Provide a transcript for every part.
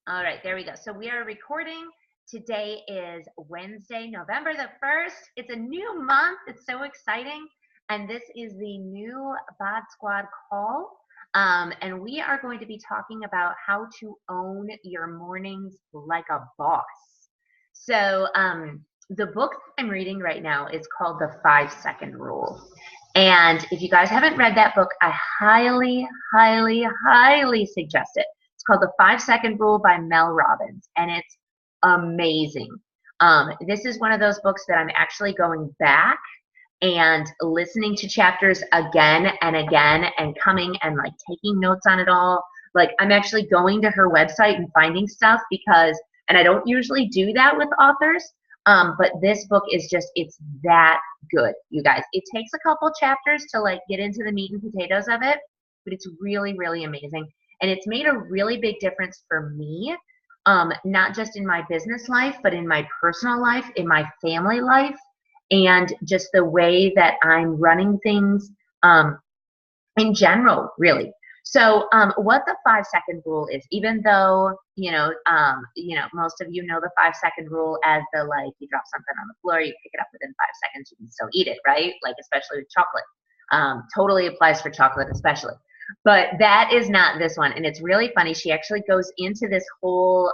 All right, there we go. So we are recording. Today is Wednesday, November the 1st. It's a new month. It's so exciting. And this is the new BOD Squad call. And we are going to be talking about how to own your mornings like a boss. So the book I'm reading right now is called The 5 Second Rule. And if you guys haven't read that book, I highly, highly, highly suggest it. It's called The 5 Second Rule by Mel Robbins, and it's amazing. This is one of those books that I'm actually going back and listening to chapters again and again and coming and like taking notes on it all. Like I'm actually going to her website and finding stuff because, and I don't usually do that with authors, but this book is just, it's that good, you guys. It takes a couple chapters to like get into the meat and potatoes of it, but it's really, really amazing. And it's made a really big difference for me, not just in my business life, but in my personal life, in my family life, and just the way that I'm running things in general, really. So what the 5 second rule is, even though, most of you know the 5 second rule as the, like, you drop something on the floor, you pick it up within 5 seconds, you can still eat it, right? Like, especially with chocolate. Totally applies for chocolate, especially. But that is not this one. And it's really funny. She actually goes into this whole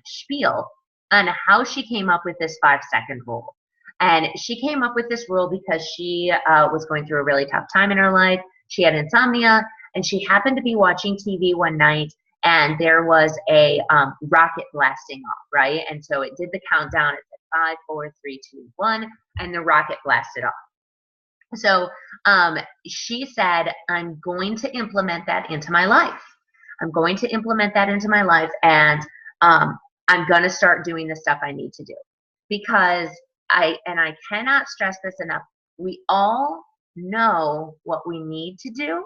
spiel on how she came up with this 5 second rule. And she came up with this rule because she was going through a really tough time in her life. She had insomnia, and she happened to be watching TV one night, and there was a rocket blasting off, right? And so it did the countdown. It said 5, 4, 3, 2, 1, and the rocket blasted off. So she said, I'm going to implement that into my life. I'm going to implement that into my life, and I'm going to start doing the stuff I need to do. Because I cannot stress this enough, we all know what we need to do,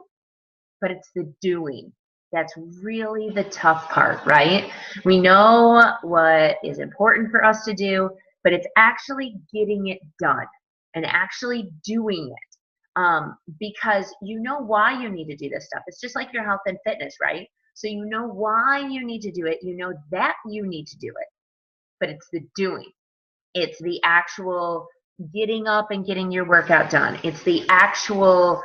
but it's the doing that's really the tough part, right? We know what is important for us to do, but it's actually getting it done and actually doing it. Because you know why you need to do this stuff. It's just like your health and fitness, right? So you know why you need to do it. You know that you need to do it, but it's the doing. It's the actual getting up and getting your workout done. It's the actual,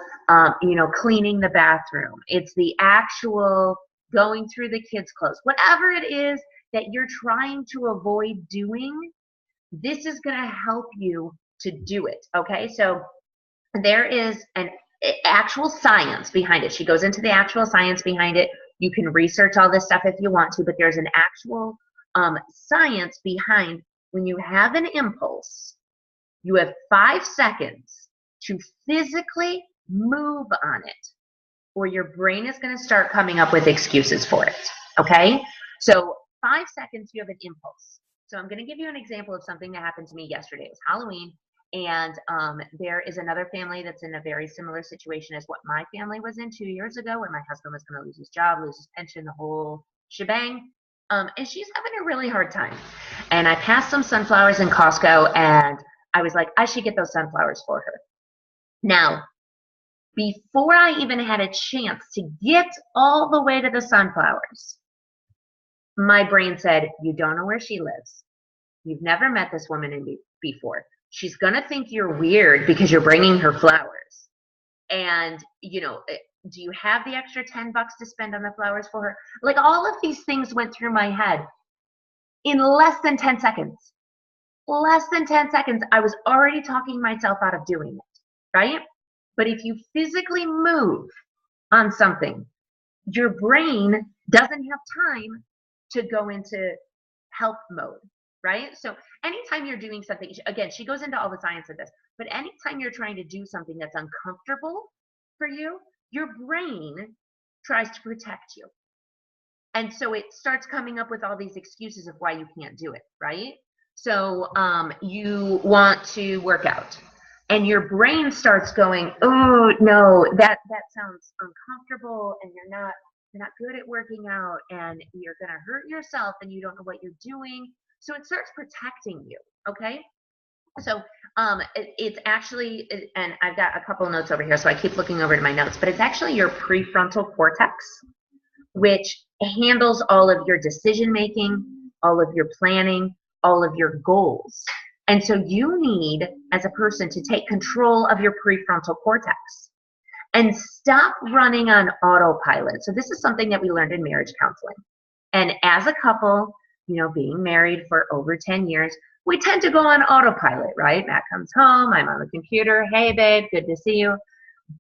cleaning the bathroom. It's the actual going through the kids' clothes. Whatever it is that you're trying to avoid doing, this is going to help you to do it, okay? So there is an actual science behind it. She goes into the actual science behind it. You can research all this stuff if you want to, but there's an actual science behind when you have an impulse. You have 5 seconds to physically move on it, or your brain is going to start coming up with excuses for it, okay? So 5 seconds, you have an impulse. So I'm going to give you an example of something that happened to me yesterday. It was Halloween. And there is another family that's in a very similar situation as what my family was in 2 years ago, when my husband was going to lose his job, lose his pension, the whole shebang. And she's having a really hard time. And I passed some sunflowers in Costco, and I was like, I should get those sunflowers for her. Now, before I even had a chance to get all the way to the sunflowers, my brain said, you don't know where she lives. You've never met this woman before. She's going to think you're weird because you're bringing her flowers. And, do you have the extra $10 to spend on the flowers for her? Like, all of these things went through my head in less than 10 seconds. Less than 10 seconds, I was already talking myself out of doing it, right? But if you physically move on something, your brain doesn't have time to go into help mode. Right? So anytime you're doing something, again, she goes into all the science of this, but anytime you're trying to do something that's uncomfortable for you, your brain tries to protect you. And so it starts coming up with all these excuses of why you can't do it, right? So you want to work out, and your brain starts going, oh, no, that sounds uncomfortable, and you're not good at working out, and you're going to hurt yourself, and you don't know what you're doing. So it starts protecting you, okay? So it's actually, and I've got a couple notes over here, so I keep looking over to my notes, but it's actually your prefrontal cortex. which handles all of your decision making, all of your planning, all of your goals. And so you need, as a person, to take control of your prefrontal cortex and stop running on autopilot. So this is something that we learned in marriage counseling. And as a couple, you know, being married for over 10 years, we tend to go on autopilot, right? Matt comes home, I'm on the computer, hey babe, good to see you.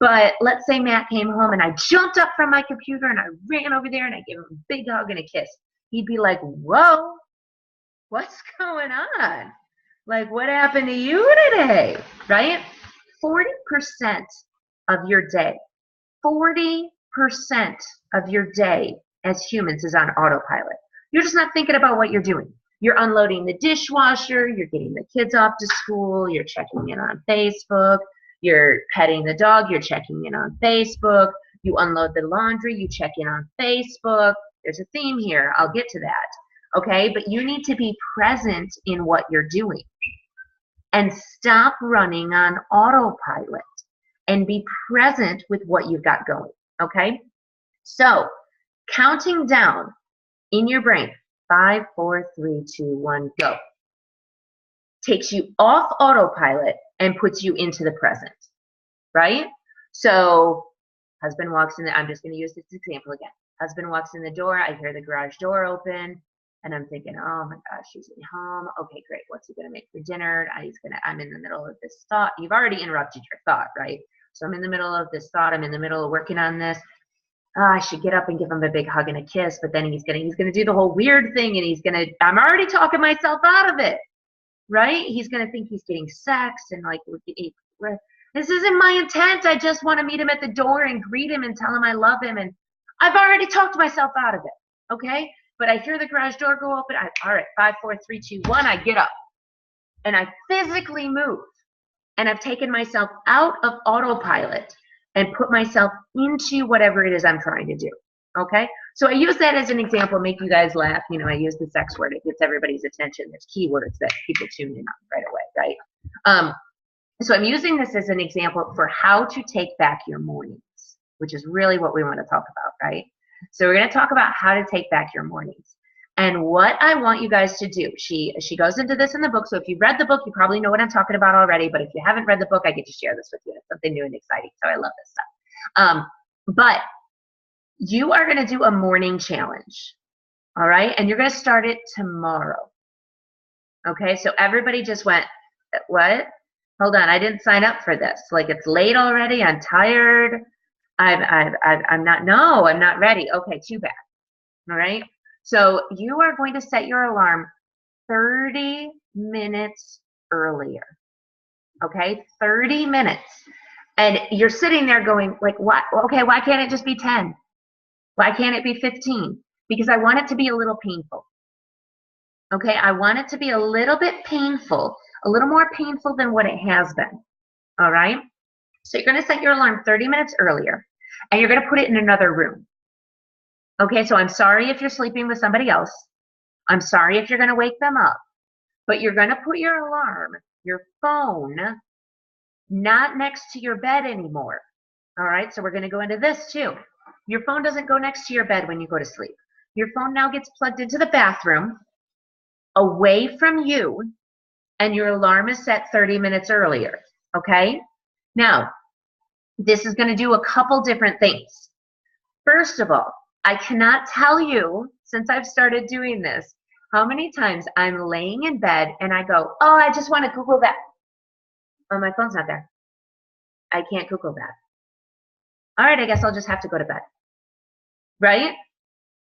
But let's say Matt came home and I jumped up from my computer and I ran over there and I gave him a big hug and a kiss. He'd be like, whoa, what's going on? Like, what happened to you today, right? 40% of your day, 40% of your day as humans is on autopilot. You're just not thinking about what you're doing. You're unloading the dishwasher, you're getting the kids off to school, you're checking in on Facebook, you're petting the dog, you're checking in on Facebook, you unload the laundry, you check in on Facebook. There's a theme here, I'll get to that, okay? But you need to be present in what you're doing and stop running on autopilot and be present with what you've got going, okay? So, counting down in your brain, 5, 4, 3, 2, 1, go. Takes you off autopilot and puts you into the present, right? So, husband walks in, I'm just going to use this example again. Husband walks in the door, I hear the garage door open, and I'm thinking, oh my gosh, he's at home. Okay, great. What's he going to make for dinner? I'm in the middle of this thought. You've already interrupted your thought, right? So I'm in the middle of this thought. I'm in the middle of working on this. I should get up and give him a big hug and a kiss, but then he's gonna do the whole weird thing, and I'm already talking myself out of it, right? He's gonna think he's getting sex, and like, this isn't my intent. I just want to meet him at the door and greet him and tell him I love him, and I've already talked myself out of it, okay? But I hear the garage door go open. All right, 5, 4, 3, 2, 1. I get up, and I physically move, and I've taken myself out of autopilot and put myself into whatever it is I'm trying to do, okay? So I use that as an example, make you guys laugh. You know, I use the sex word. It gets everybody's attention. There's keywords that people tune in on right away, right? So I'm using this as an example for how to take back your mornings, which is really what we want to talk about, right? So we're going to talk about how to take back your mornings. And what I want you guys to do, she goes into this in the book. So if you've read the book, you probably know what I'm talking about already. But if you haven't read the book, I get to share this with you. It's something new and exciting. So I love this stuff. But you are going to do a morning challenge. All right. And you're going to start it tomorrow. Okay. So everybody just went, what? Hold on. I didn't sign up for this. Like, it's late already. I'm tired. I'm not ready. Okay. Too bad. All right. So you are going to set your alarm 30 minutes earlier, okay? 30 minutes. And you're sitting there going, like, what? Okay, why can't it just be 10? Why can't it be 15? Because I want it to be a little painful, okay? I want it to be a little bit painful, a little more painful than what it has been, all right? So you're going to set your alarm 30 minutes earlier, and you're going to put it in another room. Okay, so I'm sorry if you're sleeping with somebody else. I'm sorry if you're going to wake them up. But you're going to put your alarm, your phone, not next to your bed anymore. All right, so we're going to go into this too. Your phone doesn't go next to your bed when you go to sleep. Your phone now gets plugged into the bathroom, away from you, and your alarm is set 30 minutes earlier. Okay? Now, this is going to do a couple different things. First of all, I cannot tell you, since I've started doing this, how many times I'm laying in bed and I go, oh, I just want to Google that. Oh, my phone's not there. I can't Google that. All right, I guess I'll just have to go to bed. Right?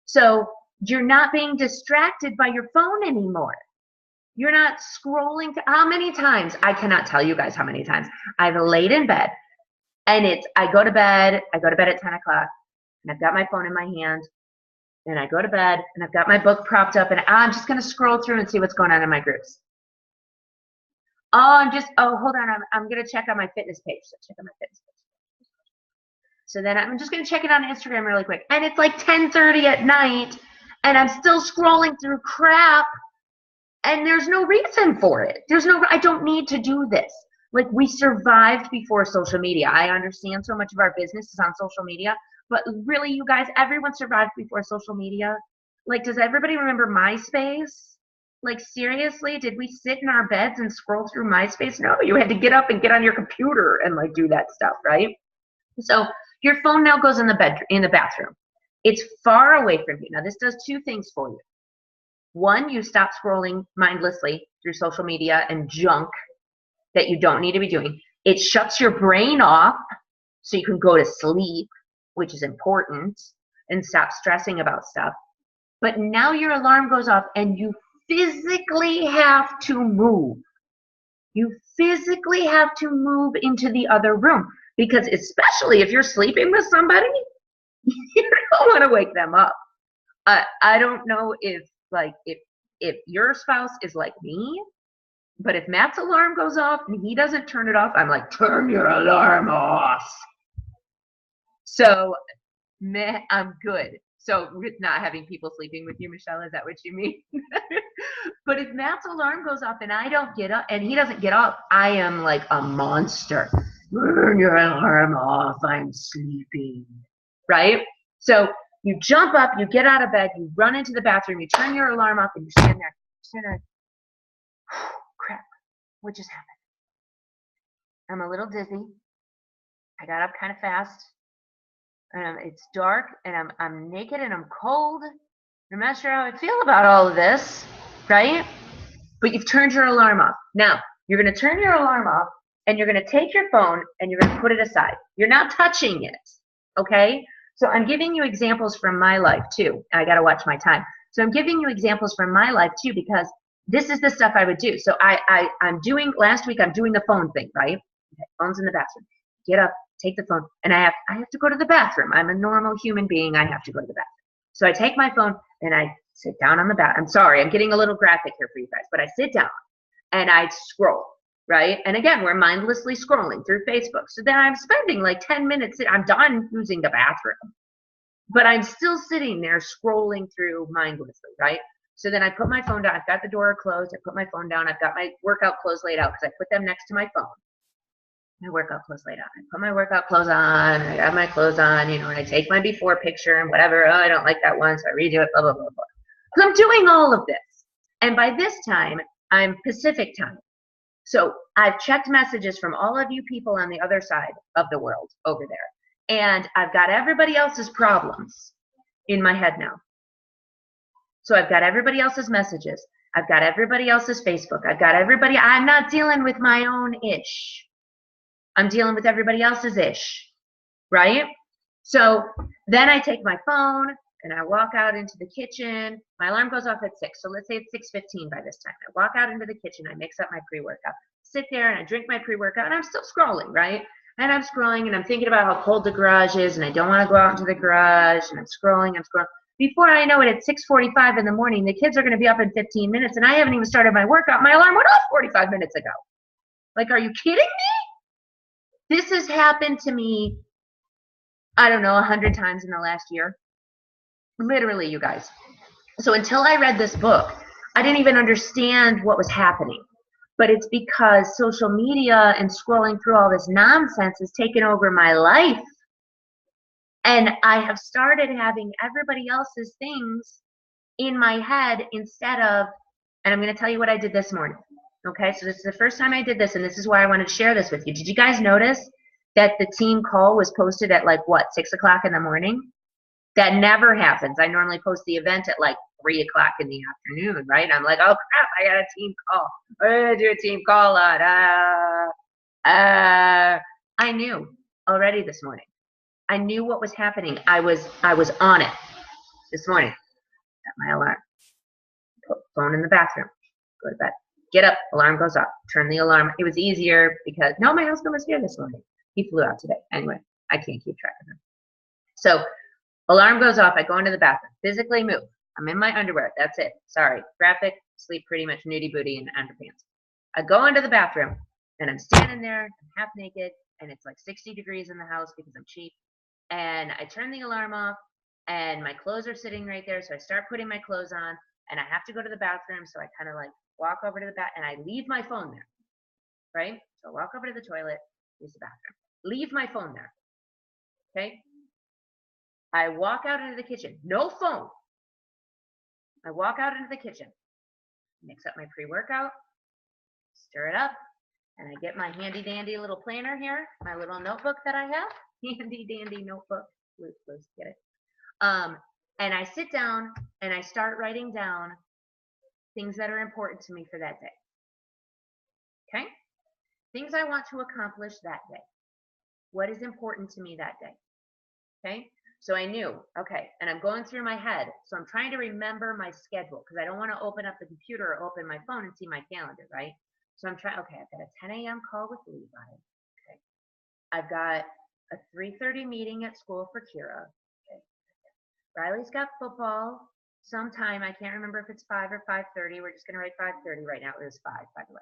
So you're not being distracted by your phone anymore. You're not scrolling. How many times? I cannot tell you guys how many times I've laid in bed and I go to bed at 10 o'clock. And I've got my phone in my hand, and I go to bed, and I've got my book propped up, and I'm just going to scroll through and see what's going on in my groups. Oh, hold on, I'm going to check on my fitness page. So check on my fitness page. So then I'm just going to check it on Instagram really quick. And it's like 10:30 at night, and I'm still scrolling through crap, and there's no reason for it. I don't need to do this. Like, we survived before social media. I understand so much of our business is on social media. But really, you guys, everyone survived before social media. Like, does everybody remember MySpace? Like, seriously, did we sit in our beds and scroll through MySpace? No, you had to get up and get on your computer and like do that stuff, right? So your phone now goes in the bathroom. It's far away from you. Now, this does two things for you. One, you stop scrolling mindlessly through social media and junk that you don't need to be doing. It shuts your brain off so you can go to sleep, which is important, and stop stressing about stuff. But now your alarm goes off and you physically have to move. You physically have to move into the other room because, especially if you're sleeping with somebody, you don't want to wake them up. I don't know if your spouse is like me, but if Matt's alarm goes off and he doesn't turn it off, I'm like, turn your alarm off. So, I'm good. So, with not having people sleeping with you, Michelle, is that what you mean? But if Matt's alarm goes off and I don't get up and he doesn't get up, I am like a monster. Turn your alarm off. I'm sleeping. Right? So you jump up, you get out of bed, you run into the bathroom, you turn your alarm off, and you stand there. Crap, what just happened? I'm a little dizzy. I got up kind of fast. It's dark, and I'm naked, and I'm cold. I'm not sure how I feel about all of this, right? But you've turned your alarm off. Now, you're going to turn your alarm off, and you're going to take your phone, and you're going to put it aside. You're not touching it, okay? So I'm giving you examples from my life, too. I got to watch my time. So I'm giving you examples from my life, too, because this is the stuff I would do. So last week, I'm doing the phone thing, right? Okay, phone's in the bathroom. Get up, take the phone, and I have to go to the bathroom. I'm a normal human being. I have to go to the bathroom. So I take my phone, and I sit down on the bath. I'm sorry, I'm getting a little graphic here for you guys, but I sit down, and I scroll, right? And again, we're mindlessly scrolling through Facebook. So then I'm spending like 10 minutes. I'm done using the bathroom, but I'm still sitting there scrolling through mindlessly, right? So then I put my phone down. I've got the door closed. I put my phone down. I've got my workout clothes laid out because I put them next to my phone. My workout clothes laid out. I put my workout clothes on. I got my clothes on, and I take my before picture and whatever. Oh, I don't like that one, so I redo it, blah, blah, blah, blah. Because I'm doing all of this. And by this time, I'm Pacific time. So I've checked messages from all of you people on the other side of the world over there. And I've got everybody else's problems in my head now. So I've got everybody else's messages. I've got everybody else's Facebook. I'm not dealing with my own ish. I'm dealing with everybody else's ish, right? So then I take my phone and I walk out into the kitchen. My alarm goes off at 6. So let's say it's 6:15 by this time. I walk out into the kitchen. I mix up my pre-workout. Sit there and I drink my pre-workout and I'm still scrolling, right? And I'm scrolling and I'm thinking about how cold the garage is and I don't want to go out into the garage and I'm scrolling. Before I know it, at 6:45 in the morning, the kids are going to be up in 15 minutes and I haven't even started my workout. My alarm went off 45 minutes ago. Like, are you kidding me? This has happened to me, I don't know, 100 times in the last year. Literally, you guys. So until I read this book, I didn't even understand what was happening. But it's because social media and scrolling through all this nonsense has taken over my life. And I have started having everybody else's things in my head instead of, and I'm going to tell you what I did this morning. Okay, so this is the first time I did this, and this is why I wanted to share this with you. Did you guys notice that the team call was posted at like, what, 6 o'clock in the morning? That never happens. I normally post the event at like 3 o'clock in the afternoon, right? I'm like, oh crap, I got a team call. I'm gonna do a team call on. I knew already this morning. I knew what was happening. I was on it this morning. Set my alarm. Put phone in the bathroom. Go to bed. Get up. Alarm goes off. Turn the alarm. It was easier because no, my husband was here this morning. He flew out today. Anyway, I can't keep track of him. So alarm goes off. I go into the bathroom. Physically move. I'm in my underwear. That's it. Sorry. Graphic. Sleep pretty much nudie booty in underpants. I go into the bathroom and I'm standing there. I'm half naked and it's like 60 degrees in the house because I'm cheap. And I turn the alarm off and my clothes are sitting right there. So I start putting my clothes on and I have to go to the bathroom. So I kind of like walk over to the bath and I leave my phone there. Right? So I walk over to the toilet, use the bathroom. Leave my phone there. Okay? I walk out into the kitchen, no phone. I walk out into the kitchen, mix up my pre-workout, stir it up, and I get my handy dandy little planner here, my little notebook that I have, handy dandy notebook, let's get it. And I sit down and I start writing down things that are important to me for that day. Okay? Things I want to accomplish that day. What is important to me that day? Okay? So I knew, okay, and I'm going through my head. So I'm trying to remember my schedule because I don't want to open up the computer or open my phone and see my calendar, right? So I'm trying, okay, I've got a 10 a.m. call with Levi. Okay. I've got a 3:30 meeting at school for Kira. Okay. Riley's got football sometime. I can't remember if it's 5 or 5:30. We're just going to write 5:30 right now. It was 5, by the way.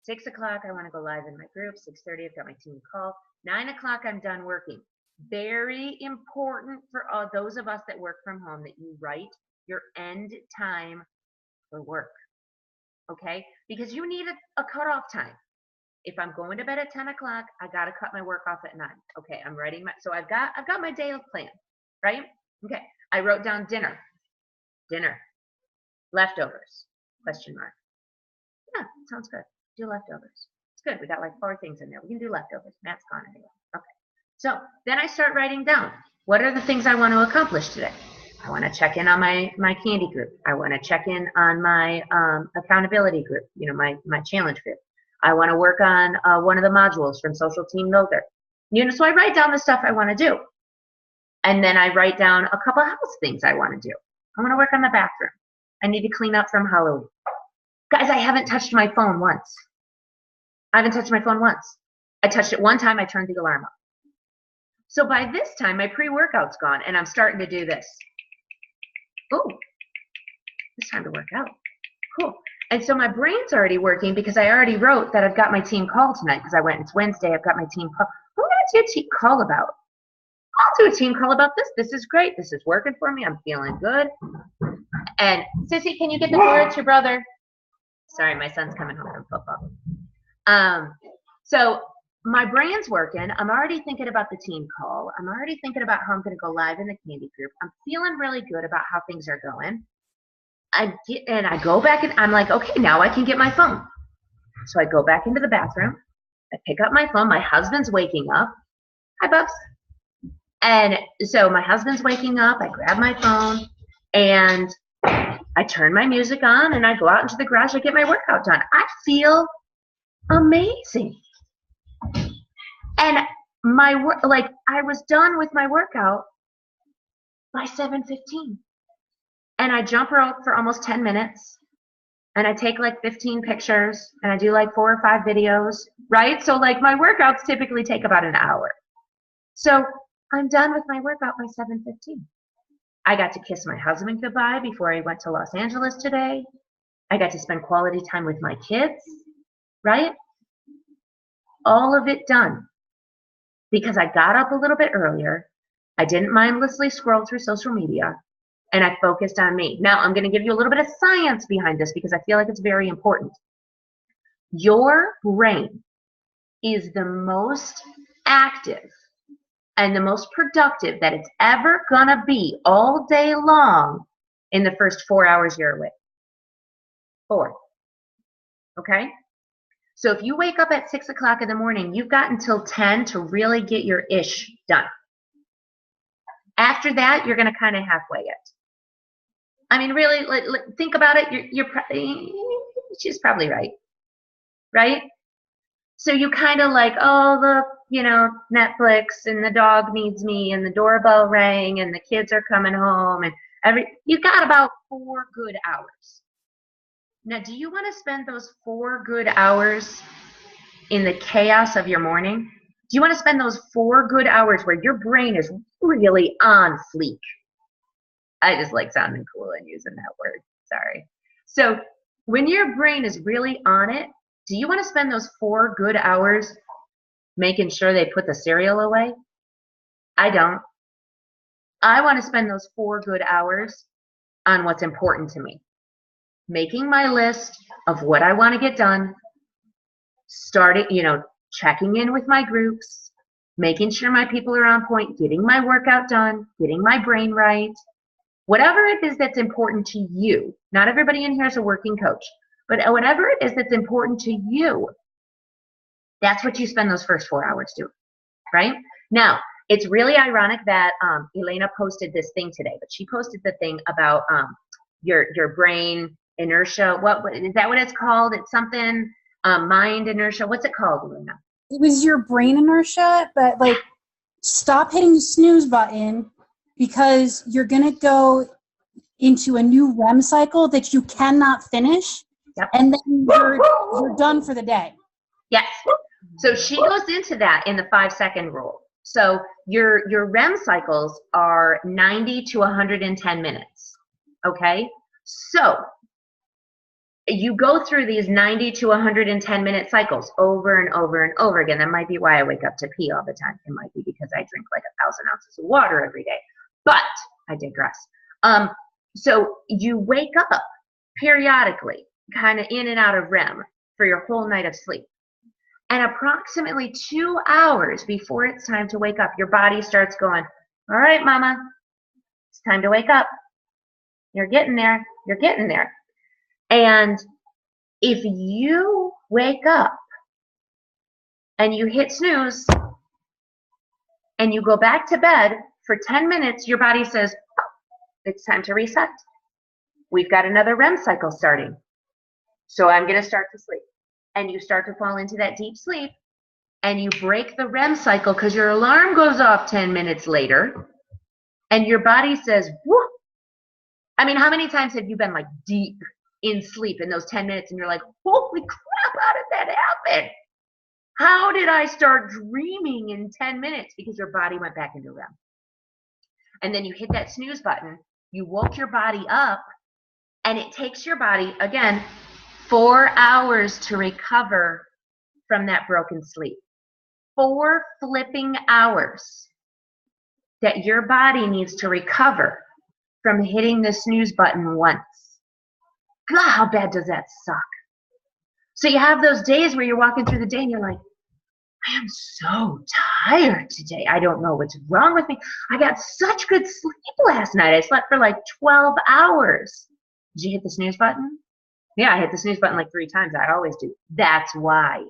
6 o'clock, I want to go live in my group. 6:30, I've got my team call. 9 o'clock, I'm done working. Very important for all those of us that work from home that you write your end time for work. Okay? Because you need a cutoff time. If I'm going to bed at 10 o'clock, I got to cut my work off at 9. Okay, I'm writing my, so I've got my day plan, right? Okay, I wrote down dinner, leftovers, question mark. Yeah, sounds good. Do leftovers. It's good. We got like 4 things in there. We can do leftovers. Matt's gone anyway. Okay. So then I start writing down, what are the things I want to accomplish today? I want to check in on my candy group. I want to check in on my accountability group, you know, my challenge group. I want to work on one of the modules from Social Team Builder. You know, so I write down the stuff I want to do. And then I write down a couple of house things I want to do. I want to work on the bathroom. I need to clean up from Halloween. Guys, I haven't touched my phone once. I haven't touched my phone once. I touched it one time, I turned the alarm off. So by this time, my pre-workout's gone, and I'm starting to do this. Oh, it's time to work out. Cool. And so my brain's already working because I already wrote that I've got my team call tonight because I went, it's Wednesday, I've got my team call. What am I going to do a team call about? I'll do a team call about this. This is great. This is working for me. I'm feeling good. And Sissy, can you get the door? It's your brother. Sorry, my son's coming home from football. So my brain's working. I'm already thinking about the team call. I'm already thinking about how I'm going to go live in the candy group. I'm feeling really good about how things are going. I go back and I'm like, okay, now I can get my phone. So I go back into the bathroom. I pick up my phone. My husband's waking up. Hi, Bubs. And so my husband's waking up. I grab my phone and I turn my music on and I go out into the garage. I get my workout done. I feel amazing. And I was done with my workout by 7:15. And I jump rope for almost 10 minutes. And I take like 15 pictures and I do like 4 or 5 videos, right? So like my workouts typically take about an hour. So I'm done with my workout by 7:15. I got to kiss my husband goodbye before he went to Los Angeles today. I got to spend quality time with my kids, right? All of it done because I got up a little bit earlier. I didn't mindlessly scroll through social media and I focused on me. Now I'm going to give you a little bit of science behind this because I feel like it's very important. Your brain is the most active and the most productive that it's ever gonna be all day long in the first 4 hours you're awake. 4. Okay? So if you wake up at 6 o'clock in the morning, you've got until 10 to really get your ish done. After that, you're gonna kind of halfway it. I mean, really, think about it. She's probably right, right? So you kind of like, oh, look, you know, Netflix and the dog needs me and the doorbell rang and the kids are coming home and you got about 4 good hours. Now, do you want to spend those 4 good hours in the chaos of your morning? Do you want to spend those 4 good hours where your brain is really on fleek? I just like sounding cool and using that word. Sorry. So when your brain is really on it, do you want to spend those 4 good hours making sure they put the cereal away? I don't. I want to spend those 4 good hours on what's important to me. Making my list of what I want to get done, checking in with my groups, making sure my people are on point, getting my workout done, getting my brain right, whatever it is that's important to you. Not everybody in here is a working coach, but whatever it is that's important to you, that's what you spend those first 4 hours doing, right? Now, it's really ironic that Elena posted this thing today, but she posted the thing about your brain inertia. What is that? What it's called? It's something mind inertia. What's it called, Elena? It was your brain inertia, but like, stop hitting the snooze button because you're gonna go into a new REM cycle that you cannot finish, Yep. and then you're done for the day. Yes. So she goes into that in the 5-second rule. So your REM cycles are 90 to 110 minutes. Okay? So you go through these 90 to 110 minute cycles over and over and over again. That might be why I wake up to pee all the time. It might be because I drink like 1,000 ounces of water every day. But I digress. So you wake up periodically, kind of in and out of REM for your whole night of sleep. And approximately 2 hours before it's time to wake up, your body starts going, all right, mama, it's time to wake up. You're getting there. You're getting there. And if you wake up and you hit snooze and you go back to bed for 10 minutes, your body says, oh, it's time to reset. We've got another REM cycle starting. So I'm going to start to sleep. And you start to fall into that deep sleep and you break the REM cycle because your alarm goes off 10 minutes later and your body says, whoop. I mean, how many times have you been like deep in sleep in those 10 minutes and you're like, holy crap, how did that happen? How did I start dreaming in 10 minutes? Because your body went back into REM. And then you hit that snooze button, you woke your body up, and it takes your body, again, 4 hours to recover from that broken sleep. 4 flipping hours that your body needs to recover from hitting the snooze button once. God, how bad does that suck? So you have those days where you're walking through the day and you're like, I am so tired today. I don't know what's wrong with me. I got such good sleep last night. I slept for like 12 hours. Did you hit the snooze button? Yeah, I hit the snooze button like 3 times. I always do. That's why.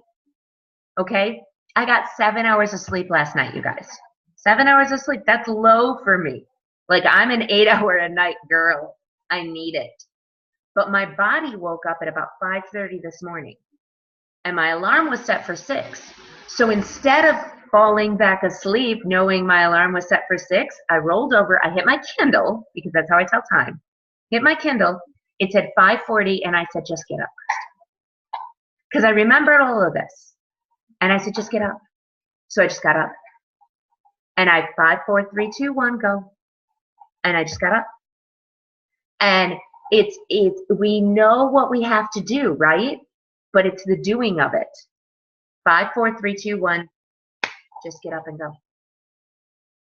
Okay? I got 7 hours of sleep last night, you guys. 7 hours of sleep. That's low for me. Like, I'm an 8-hour-a-night girl. I need it. But my body woke up at about 5:30 this morning. And my alarm was set for 6. So instead of falling back asleep knowing my alarm was set for 6, I rolled over. I hit my Kindle, because that's how I tell time. Hit my Kindle. It said 5:40, and I said, just get up. Because I remembered all of this. And I said, just get up. So I just got up. And I 5, 4, 3, 2, 1, go. And I just got up. And it's we know what we have to do, right? But it's the doing of it. 5, 4, 3, 2, 1. Just get up and go.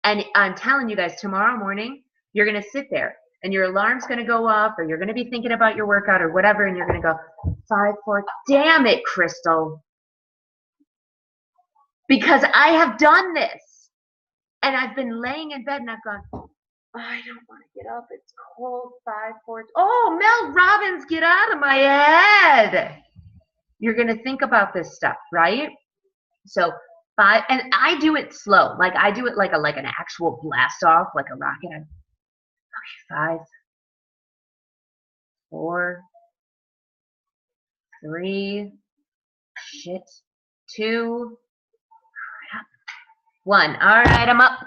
And I'm telling you guys, tomorrow morning, you're going to sit there. And your alarm's going to go off, or you're going to be thinking about your workout or whatever, and you're going to go, 5, 4, damn it, Crystal. Because I have done this. And I've been laying in bed and I've gone, oh, I don't want to get up. It's cold. 5, 4. Oh, Mel Robbins, get out of my head. You're going to think about this stuff, right? So 5, and I do it slow. Like I do it like an actual blast off, like a rocket. Okay, 5, 4, 3, 2, 1. All right, I'm up.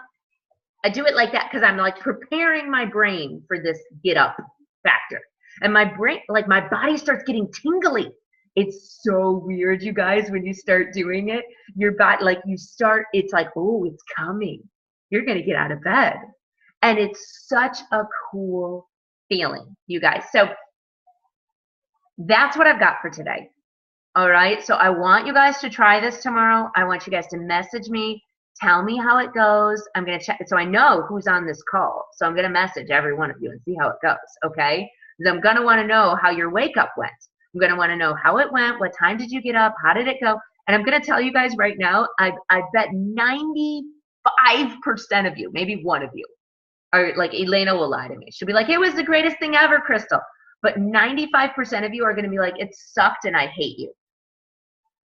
I do it like that because I'm like preparing my brain for this get up factor. And my brain, like my body starts getting tingly. It's so weird, you guys, when you start doing it. Your body, like you start, it's like, oh, it's coming. You're going to get out of bed. And it's such a cool feeling, you guys. So that's what I've got for today. All right. So I want you guys to try this tomorrow. I want you guys to message me. Tell me how it goes. I'm going to check. So I know who's on this call. So I'm going to message every one of you and see how it goes. Okay. Because I'm going to want to know how your wake up went. I'm going to want to know how it went. What time did you get up? How did it go? And I'm going to tell you guys right now, I bet 95% of you, maybe one of you, are like, Elena will lie to me. She'll be like, it was the greatest thing ever, Crystal. But 95% of you are going to be like, it sucked and I hate you.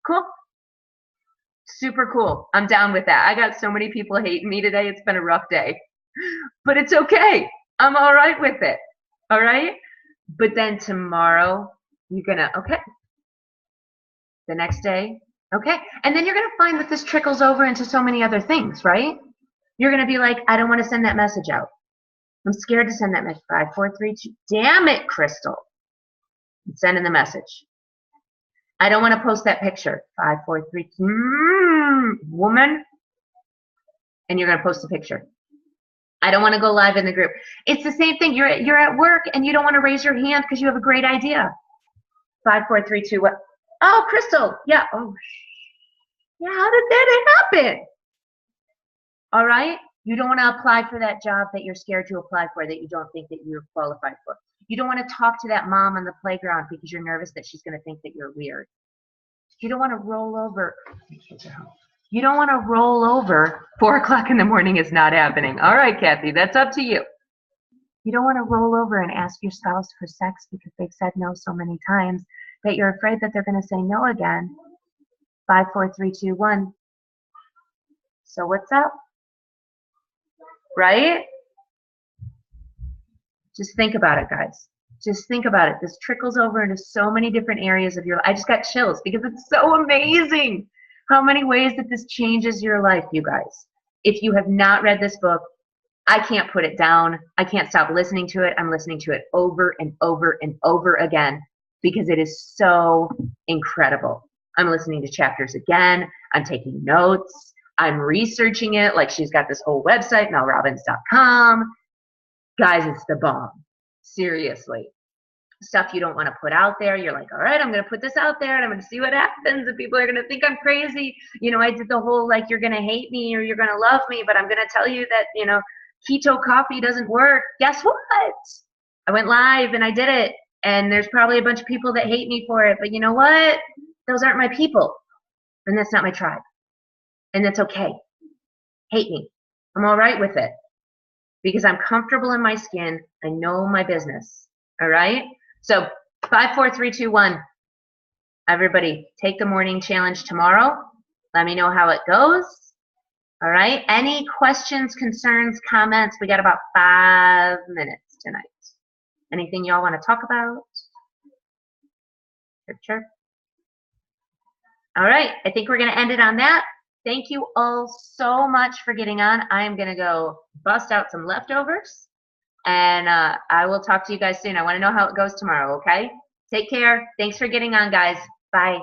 Cool. Super cool. I'm down with that. I got so many people hating me today. It's been a rough day. But it's okay. I'm all right with it. All right? But then tomorrow, you're going to, okay. The next day, okay. And then you're going to find that this trickles over into so many other things, right? You're going to be like, I don't want to send that message out. I'm scared to send that message. 5, 4, 3, 2. Damn it, Crystal. I'm sending the message. I don't want to post that picture. 5, 4, 3, 2. Woman. And you're going to post the picture. I don't want to go live in the group. It's the same thing. You're at work and you don't want to raise your hand because you have a great idea. 5, 4, 3, 2. What? Oh, Crystal. Yeah. Oh, yeah. How did that happen? All right. You don't want to apply for that job that you're scared to apply for, that you don't think that you're qualified for. You don't want to talk to that mom on the playground because you're nervous that she's going to think that you're weird. You don't want to roll over. You don't want to roll over. 4 o'clock in the morning is not happening. All right, Kathy, that's up to you. You don't want to roll over and ask your spouse for sex because they've said no so many times that you're afraid that they're going to say no again. 5, 4, 3, 2, 1. So what's up? Right? Just think about it, guys. Just think about it. This trickles over into so many different areas of your life. I just got chills because it's so amazing how many ways that this changes your life, you guys. If you have not read this book, I can't put it down. I can't stop listening to it. I'm listening to it over and over and over again because it is so incredible. I'm listening to chapters again. I'm taking notes. I'm researching it. Like, she's got this whole website, melrobbins.com. Guys, it's the bomb. Seriously. Stuff you don't want to put out there. You're like, all right, I'm going to put this out there and I'm going to see what happens. And people are going to think I'm crazy. You know, I did the whole, like, you're going to hate me or you're going to love me, but I'm going to tell you that, you know, keto coffee doesn't work. Guess what? I went live and I did it. And there's probably a bunch of people that hate me for it. But you know what? Those aren't my people. And that's not my tribe. And that's okay. Hate me. I'm all right with it. Because I'm comfortable in my skin. I know my business. All right? So 5, 4, 3, 2, 1. Everybody, take the morning challenge tomorrow. Let me know how it goes. All right? Any questions, concerns, comments? We got about 5 minutes tonight. Anything y'all want to talk about? Sure. All right. I think we're going to end it on that. Thank you all so much for getting on. I am going to go bust out some leftovers. And I will talk to you guys soon. I want to know how it goes tomorrow, okay? Take care. Thanks for getting on, guys. Bye.